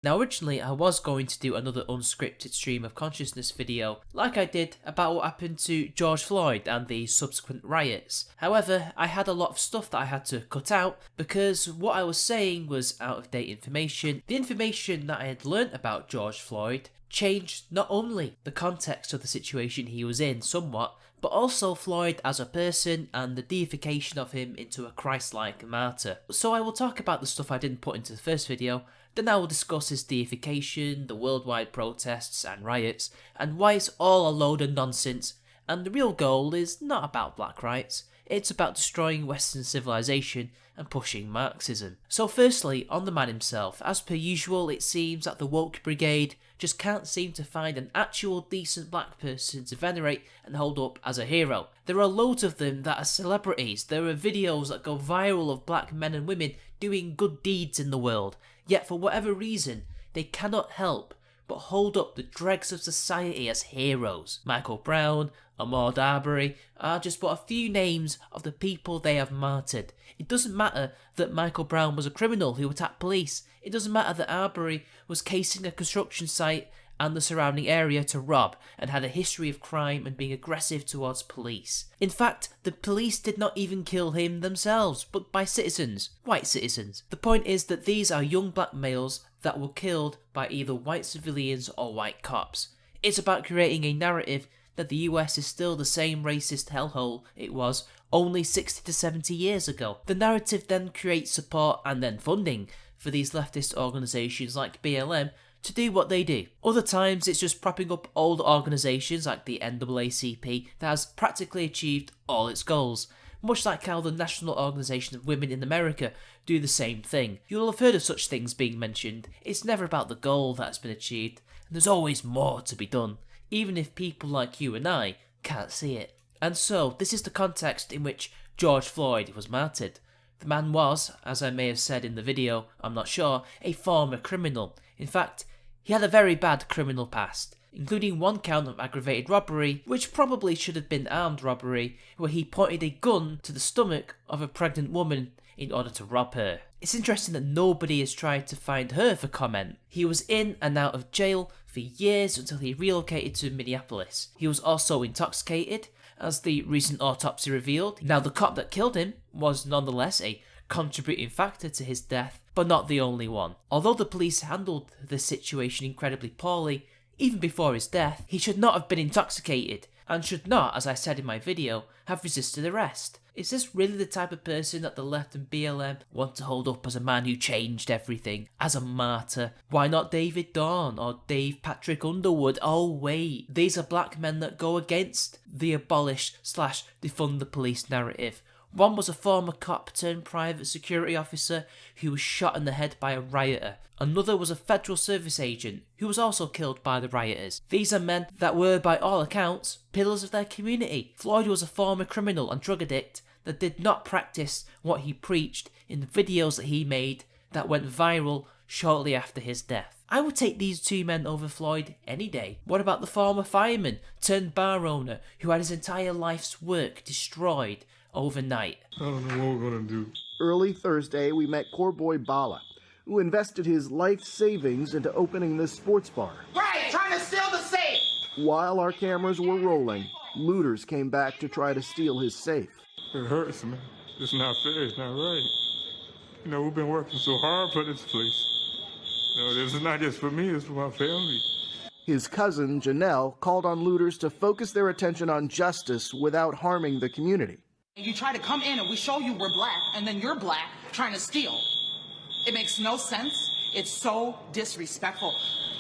Now originally I was going to do another unscripted stream of consciousness video like I did about what happened to George Floyd and the subsequent riots. However, I had a lot of stuff that I had to cut out because what I was saying was out of date information. The information that I had learnt about George Floyd changed not only the context of the situation he was in somewhat, but also Floyd as a person and the deification of him into a Christ-like martyr. So I will talk about the stuff I didn't put into the first video, then I will discuss his deification, the worldwide protests and riots, and why it's all a load of nonsense, and the real goal is not about black rights, it's about destroying Western civilization and pushing Marxism. So firstly, on the man himself, as per usual it seems that the woke brigade just can't seem to find an actual decent black person to venerate and hold up as a hero. There are loads of them that are celebrities, there are videos that go viral of black men and women doing good deeds in the world, yet for whatever reason they cannot help but hold up the dregs of society as heroes. Michael Brown, Ahmaud Arbery are just but a few names of the people they have martyred. It doesn't matter that Michael Brown was a criminal who attacked police. It doesn't matter that Arbery was casing a construction site and the surrounding area to rob and had a history of crime and being aggressive towards police. In fact, the police did not even kill him themselves, but by citizens, white citizens. The point is that these are young black males that were killed by either white civilians or white cops. It's about creating a narrative that the US is still the same racist hellhole it was only 60 to 70 years ago. The narrative then creates support and then funding for these leftist organisations like BLM to do what they do. Other times it's just propping up old organisations like the NAACP that has practically achieved all its goals, much like how the National Organisation of Women in America do the same thing. You'll have heard of such things being mentioned. It's never about the goal that has been achieved, and there's always more to be done, even if people like you and I can't see it. And so, this is the context in which George Floyd was martyred. The man was, as I may have said in the video, I'm not sure, a former criminal. In fact, he had a very bad criminal past, including one count of aggravated robbery, which probably should have been armed robbery, where he pointed a gun to the stomach of a pregnant woman in order to rob her. It's interesting that nobody has tried to find her for comment. He was in and out of jail for years until he relocated to Minneapolis. He was also intoxicated, as the recent autopsy revealed. Now, the cop that killed him was nonetheless a contributing factor to his death, but not the only one. Although the police handled the situation incredibly poorly, even before his death, he should not have been intoxicated, and should not, as I said in my video, have resisted arrest. Is this really the type of person that the left and BLM want to hold up as a man who changed everything, as a martyr? Why not David Dawn or Dave Patrick Underwood? Oh wait, these are black men that go against the abolish/defund the police narrative. One was a former cop turned private security officer who was shot in the head by a rioter. Another was a federal service agent who was also killed by the rioters. These are men that were, by all accounts, pillars of their community. Floyd was a former criminal and drug addict that did not practice what he preached in the videos that he made that went viral shortly after his death. I would take these two men over Floyd any day. What about the former fireman turned bar owner who had his entire life's work destroyed overnight? I don't know what we're gonna do. Early Thursday, we met Corboy Bala, who invested his life savings into opening this sports bar. Right, trying to steal the safe! While our cameras were rolling, looters came back to try to steal his safe. It hurts, man. It's not fair. It's not right. You know, we've been working so hard for this place. You know, this is not just for me, it's for my family. His cousin, Janelle, called on looters to focus their attention on justice without harming the community. You try to come in and we show you we're black, and then you're black trying to steal. It makes no sense. It's so disrespectful.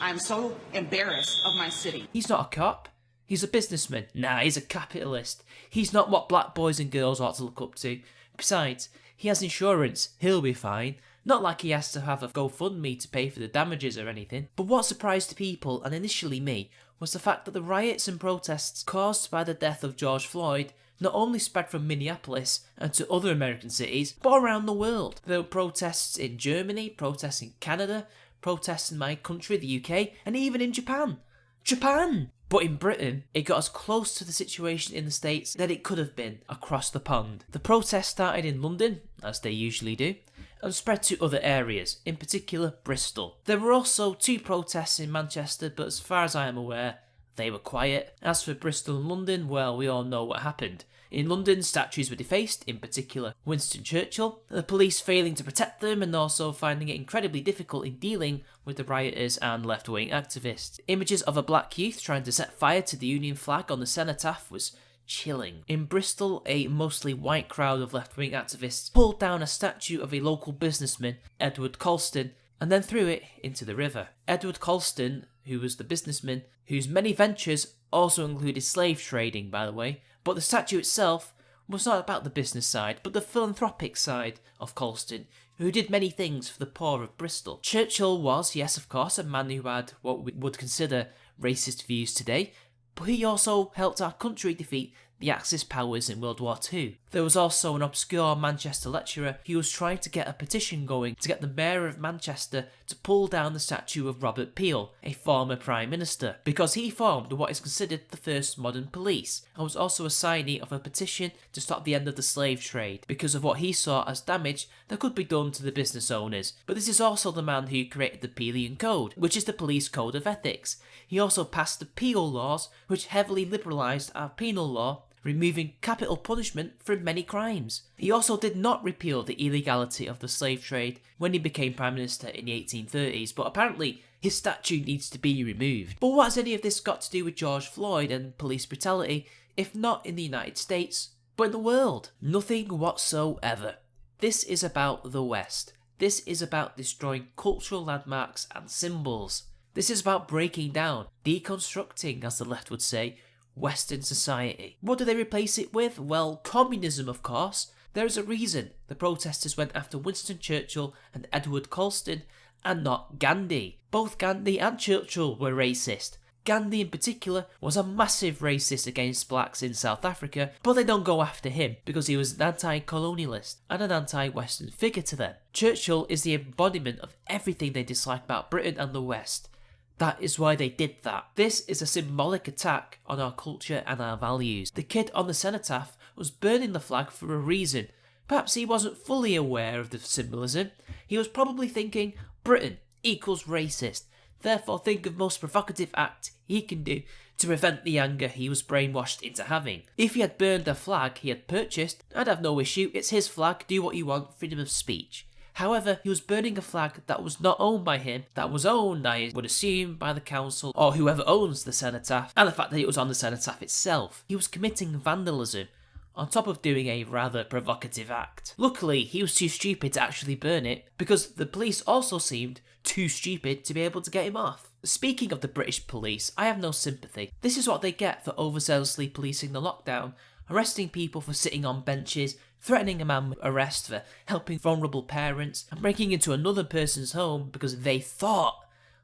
I'm so embarrassed of my city. He's not a cop. He's a businessman. Nah, he's a capitalist. He's not what black boys and girls ought to look up to. Besides, he has insurance. He'll be fine. Not like he has to have a GoFundMe to pay for the damages or anything. But what surprised people, and initially me, was the fact that the riots and protests caused by the death of George Floyd not only spread from Minneapolis and to other American cities, but around the world. There were protests in Germany, protests in Canada, protests in my country, the UK, and even in Japan. Japan! But in Britain, it got as close to the situation in the States that it could have been across the pond. The protests started in London, as they usually do, and spread to other areas, in particular Bristol. There were also 2 protests in Manchester, but as far as I am aware, they were quiet. As for Bristol and London, well, we all know what happened. In London, statues were defaced, in particular Winston Churchill, the police failing to protect them and also finding it incredibly difficult in dealing with the rioters and left-wing activists. Images of a black youth trying to set fire to the Union flag on the cenotaph was chilling. In Bristol, a mostly white crowd of left-wing activists pulled down a statue of a local businessman, Edward Colston, and then threw it into the river. Edward Colston, who was the businessman, whose many ventures also included slave trading, by the way, but the statue itself was not about the business side, but the philanthropic side of Colston, who did many things for the poor of Bristol. Churchill was, yes of course, a man who had what we would consider racist views today, but he also helped our country defeat the Axis powers in World War II. There was also an obscure Manchester lecturer who was trying to get a petition going to get the Mayor of Manchester to pull down the statue of Robert Peel, a former Prime Minister, because he formed what is considered the first modern police, and was also a signee of a petition to stop the end of the slave trade, because of what he saw as damage that could be done to the business owners. But this is also the man who created the Peelian Code, which is the police code of ethics. He also passed the Peel laws, which heavily liberalised our penal law, removing capital punishment for many crimes. He also did not repeal the illegality of the slave trade when he became Prime Minister in the 1830s, but apparently his statue needs to be removed. But what has any of this got to do with George Floyd and police brutality, if not in the United States, but in the world? Nothing whatsoever. This is about the West. This is about destroying cultural landmarks and symbols. This is about breaking down, deconstructing, as the left would say, Western society. What do they replace it with? Well, communism, of course. There is a reason the protesters went after Winston Churchill and Edward Colston, and not Gandhi. Both Gandhi and Churchill were racist. Gandhi in particular was a massive racist against blacks in South Africa, but they don't go after him because he was an anti-colonialist and an anti-Western figure to them. Churchill is the embodiment of everything they dislike about Britain and the West. That is why they did that. This is a symbolic attack on our culture and our values. The kid on the cenotaph was burning the flag for a reason. Perhaps he wasn't fully aware of the symbolism. He was probably thinking, Britain equals racist. Therefore think of most provocative act he can do to prevent the anger he was brainwashed into having. If he had burned a flag he had purchased, I'd have no issue. It's his flag, do what you want, freedom of speech. However, he was burning a flag that was not owned by him, that was owned, I would assume, by the council or whoever owns the cenotaph, and the fact that it was on the cenotaph itself. He was committing vandalism, on top of doing a rather provocative act. Luckily, he was too stupid to actually burn it, because the police also seemed too stupid to be able to get him off. Speaking of the British police, I have no sympathy. This is what they get for overzealously policing the lockdown, arresting people for sitting on benches, threatening a man with arrest for helping vulnerable parents, and breaking into another person's home because they thought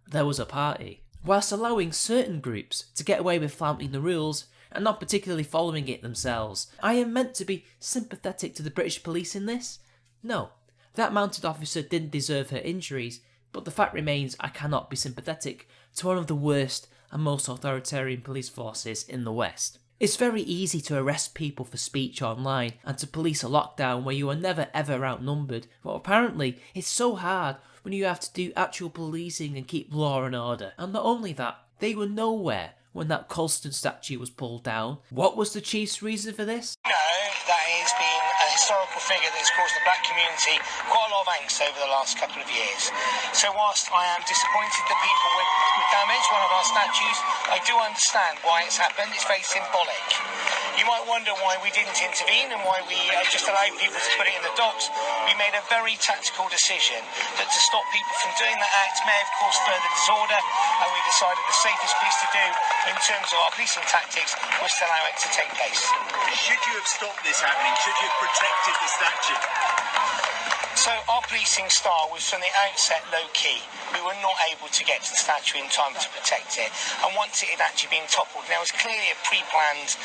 there was a party, whilst allowing certain groups to get away with flouting the rules and not particularly following it themselves. I am meant to be sympathetic to the British police in this? No, that mounted officer didn't deserve her injuries, but the fact remains I cannot be sympathetic to one of the worst and most authoritarian police forces in the West. It's very easy to arrest people for speech online and to police a lockdown where you are never ever outnumbered, but apparently it's so hard when you have to do actual policing and keep law and order. And not only that, they were nowhere when that Colston statue was pulled down. What was the chief's reason for this? That he's been a historical figure that's caused the black community quite a lot of angst over the last couple of years. So whilst I am disappointed that people would damage one of our statues, I do understand why it's happened. It's very symbolic. You might wonder why we didn't intervene and why we just allowed people to put it in the docks. We made a very tactical decision that to stop people from doing that act may have caused further disorder, and we decided the safest piece to do in terms of our policing tactics was to allow it to take place. Should you have stopped this happening? Should you have protected the statue? So our policing style was from the outset low-key. We were not able to get to the statue in time to protect it. And once it had actually been toppled, there was clearly a pre-planned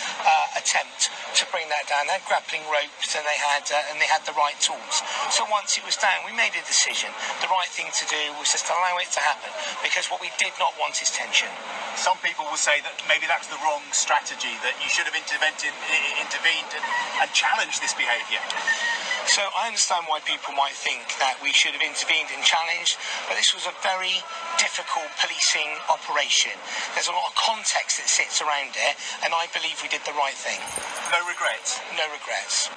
attempt to bring that down. They had grappling ropes and they had the right tools. So once it was down, we made a decision. The right thing to do was just allow it to happen, because what we did not want is tension. Some people will say that maybe that's the wrong strategy, that you should have intervened and challenged this behaviour. So I understand why people might might think that we should have intervened and challenged, but this was a very difficult policing operation. There's a lot of context that sits around it, and I believe we did the right thing. No regrets. No regrets.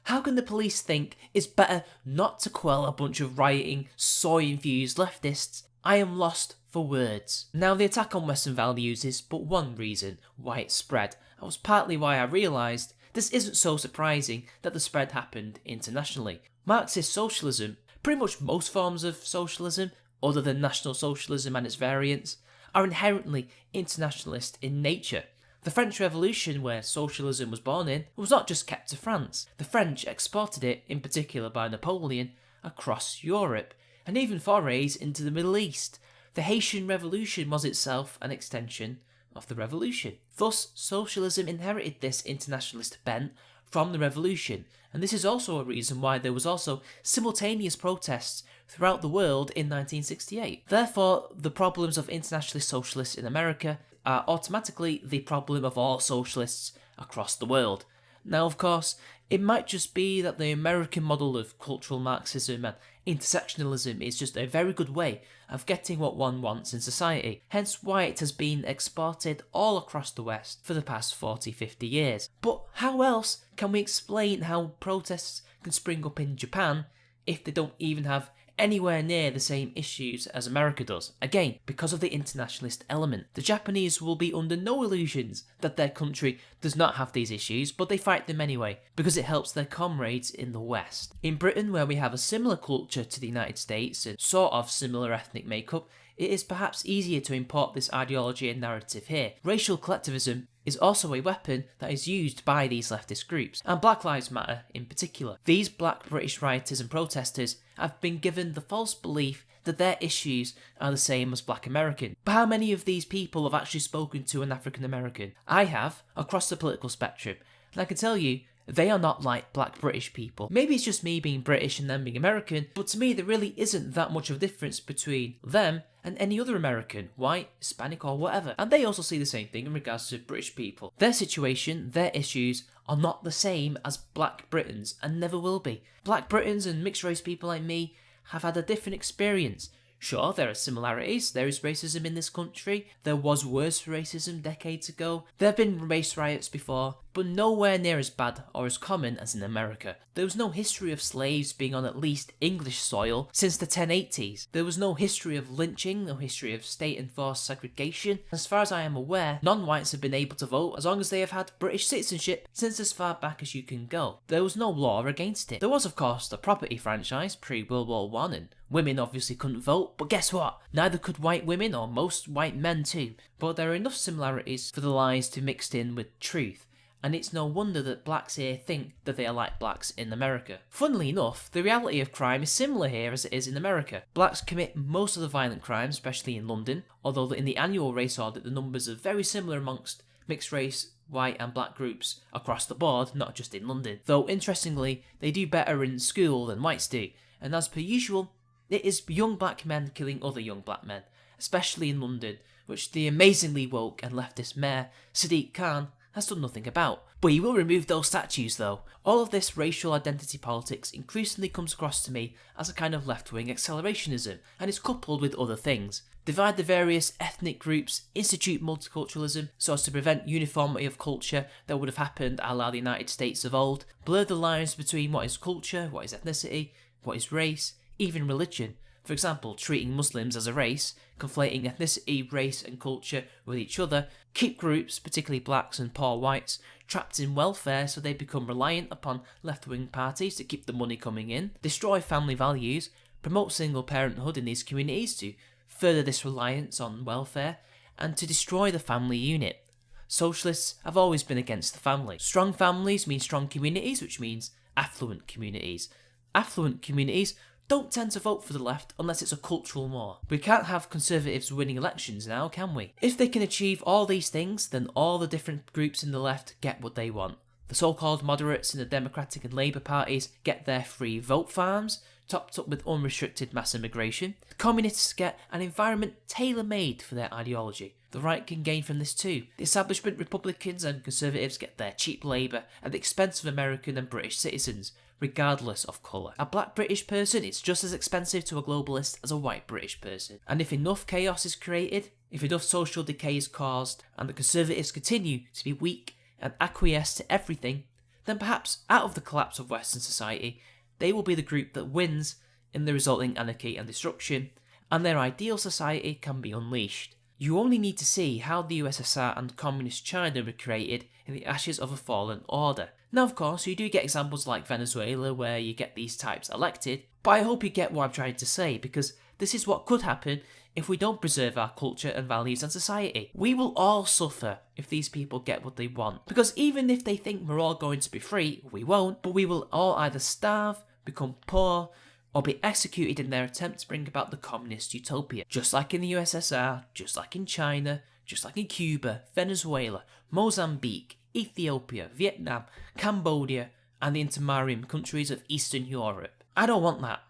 How can the police think it's better not to quell a bunch of rioting, soy-infused leftists? I am lost for words. Now, the attack on Western values is but one reason why it spread. That was partly why I realised this isn't so surprising that the spread happened internationally. Marxist socialism, pretty much most forms of socialism, other than National Socialism and its variants, are inherently internationalist in nature. The French Revolution, where socialism was born in, was not just kept to France. The French exported it, in particular by Napoleon, across Europe, and even forays into the Middle East. The Haitian Revolution was itself an extension of the revolution. Thus, socialism inherited this internationalist bent from the revolution, and this is also a reason why there was also simultaneous protests throughout the world in 1968. Therefore, the problems of internationalist socialists in America are automatically the problem of all socialists across the world. Now, of course, it might just be that the American model of cultural Marxism and intersectionalism is just a very good way of getting what one wants in society, hence why it has been exported all across the West for the past 40-50 years. But how else can we explain how protests can spring up in Japan if they don't even have anywhere near the same issues as America does? Again, because of the internationalist element. The Japanese will be under no illusions that their country does not have these issues, but they fight them anyway, because it helps their comrades in the West. In Britain, where we have a similar culture to the United States and sort of similar ethnic makeup, it is perhaps easier to import this ideology and narrative here. Racial collectivism is also a weapon that is used by these leftist groups, and Black Lives Matter in particular. These black British rioters and protesters have been given the false belief that their issues are the same as black American. But how many of these people have actually spoken to an African American? I have, across the political spectrum, and I can tell you, they are not like black British people. Maybe it's just me being British and them being American, but to me there really isn't that much of a difference between them and any other American, white, Hispanic or whatever. And they also see the same thing in regards to British people. Their situation, their issues are not the same as black Britons and never will be. Black Britons and mixed race people like me have had a different experience. Sure, there are similarities. There is racism in this country. There was worse racism decades ago. There have been race riots before, but nowhere near as bad or as common as in America. There was no history of slaves being on at least English soil since the 1080s. There was no history of lynching, no history of state-enforced segregation. As far as I am aware, non-whites have been able to vote as long as they have had British citizenship since as far back as you can go. There was no law against it. There was, of course, the property franchise pre-World War I, and women obviously couldn't vote, but guess what? Neither could white women, or most white men too. But there are enough similarities for the lies to mix in with truth, and it's no wonder that blacks here think that they are like blacks in America. Funnily enough, the reality of crime is similar here as it is in America. Blacks commit most of the violent crimes, especially in London, although in the annual race audit the numbers are very similar amongst mixed race, white and black groups across the board, not just in London. Though interestingly, they do better in school than whites do, and as per usual, it is young black men killing other young black men, especially in London, which the amazingly woke and leftist mayor, Sadiq Khan, has done nothing about. But he will remove those statues though. All of this racial identity politics increasingly comes across to me as a kind of left-wing accelerationism, and is coupled with other things. Divide the various ethnic groups, institute multiculturalism so as to prevent uniformity of culture that would have happened a la the United States of old, blur the lines between what is culture, what is ethnicity, what is race, even religion. For example, treating Muslims as a race, conflating ethnicity, race and culture with each other, keep groups, particularly blacks and poor whites, trapped in welfare so they become reliant upon left-wing parties to keep the money coming in, destroy family values, promote single parenthood in these communities to further this reliance on welfare, and to destroy the family unit. Socialists have always been against the family. Strong families mean strong communities, which means affluent communities. Affluent communities don't tend to vote for the left unless it's a cultural war. We can't have conservatives winning elections now, can we? If they can achieve all these things, then all the different groups in the left get what they want. The so-called moderates in the Democratic and Labour parties get their free vote farms, topped up with unrestricted mass immigration. The communists get an environment tailor-made for their ideology. The right can gain from this too. The establishment Republicans and Conservatives get their cheap labour at the expense of American and British citizens, regardless of colour. A black British person is just as expensive to a globalist as a white British person. And if enough chaos is created, if enough social decay is caused, and the Conservatives continue to be weak and acquiesce to everything, then perhaps out of the collapse of Western society, they will be the group that wins in the resulting anarchy and destruction, and their ideal society can be unleashed. You only need to see how the USSR and Communist China were created in the ashes of a fallen order. Now of course you do get examples like Venezuela where you get these types elected, but I hope you get what I'm trying to say, because this is what could happen if we don't preserve our culture and values and society. We will all suffer if these people get what they want, because even if they think we're all going to be free, we won't, but we will all either starve, become poor, or be executed in their attempt to bring about the communist utopia. Just like in the USSR, just like in China, just like in Cuba, Venezuela, Mozambique, Ethiopia, Vietnam, Cambodia, and the intermarine countries of Eastern Europe. I don't want that,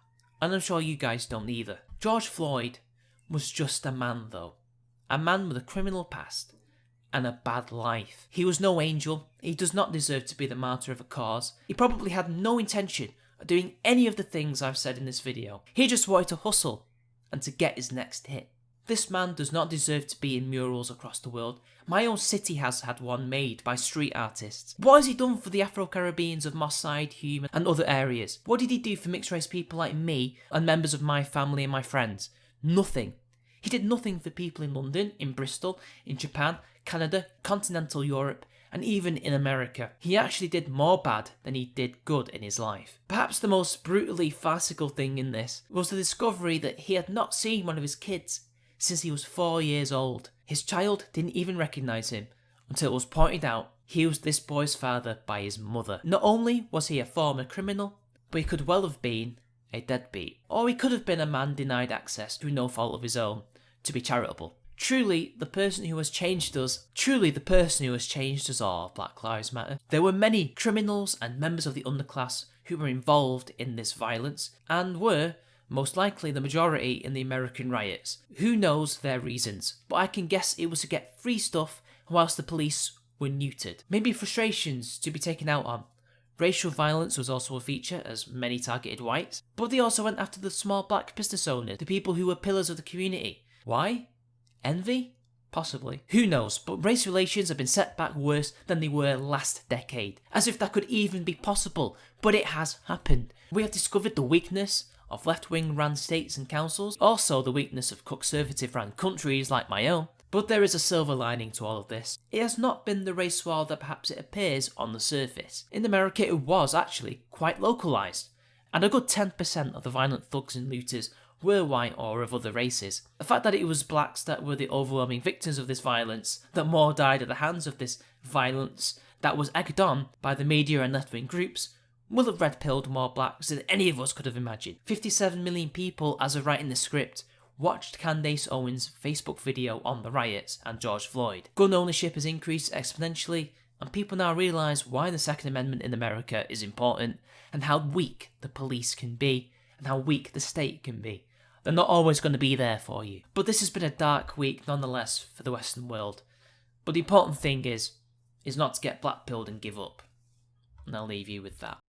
and I'm sure you guys don't either. George Floyd was just a man though. A man with a criminal past and a bad life. He was no angel, he does not deserve to be the martyr of a cause. He probably had no intention of doing any of the things I've said in this video. He just wanted to hustle and to get his next hit. This man does not deserve to be in murals across the world. My own city has had one made by street artists. What has he done for the Afro-Caribbeans of Moss Side, Hume and other areas? What did he do for mixed race people like me and members of my family and my friends? Nothing. He did nothing for people in London, in Bristol, in Japan, Canada, continental Europe, and even in America. He actually did more bad than he did good in his life. Perhaps the most brutally farcical thing in this was the discovery that he had not seen one of his kids since he was 4 years old. His child didn't even recognise him until it was pointed out he was this boy's father by his mother. Not only was he a former criminal, but he could well have been a deadbeat. Or he could have been a man denied access through no fault of his own to be charitable. Truly, the person who has changed us all, Black Lives Matter. There were many criminals and members of the underclass who were involved in this violence, and were, most likely, the majority in the American riots. Who knows their reasons, but I can guess it was to get free stuff whilst the police were neutered. Maybe frustrations to be taken out on. Racial violence was also a feature, as many targeted whites, but they also went after the small black business owners, the people who were pillars of the community. Why? Envy? Possibly. Who knows, but race relations have been set back worse than they were last decade. As if that could even be possible, but it has happened. We have discovered the weakness of left-wing ran states and councils, also the weakness of conservative ran countries like my own. But there is a silver lining to all of this. It has not been the race war that perhaps it appears on the surface. In America it was actually quite localised, and a good 10% of the violent thugs and looters were white or of other races. The fact that it was blacks that were the overwhelming victims of this violence, that more died at the hands of this violence that was egged on by the media and left-wing groups, will have red-pilled more blacks than any of us could have imagined. 57 million people, as of writing the script, watched Candace Owens' Facebook video on the riots and George Floyd. Gun ownership has increased exponentially, and people now realise why the Second Amendment in America is important, and how weak the police can be, and how weak the state can be. They're not always going to be there for you. But this has been a dark week nonetheless for the Western world. But the important thing is not to get black-pilled and give up. And I'll leave you with that.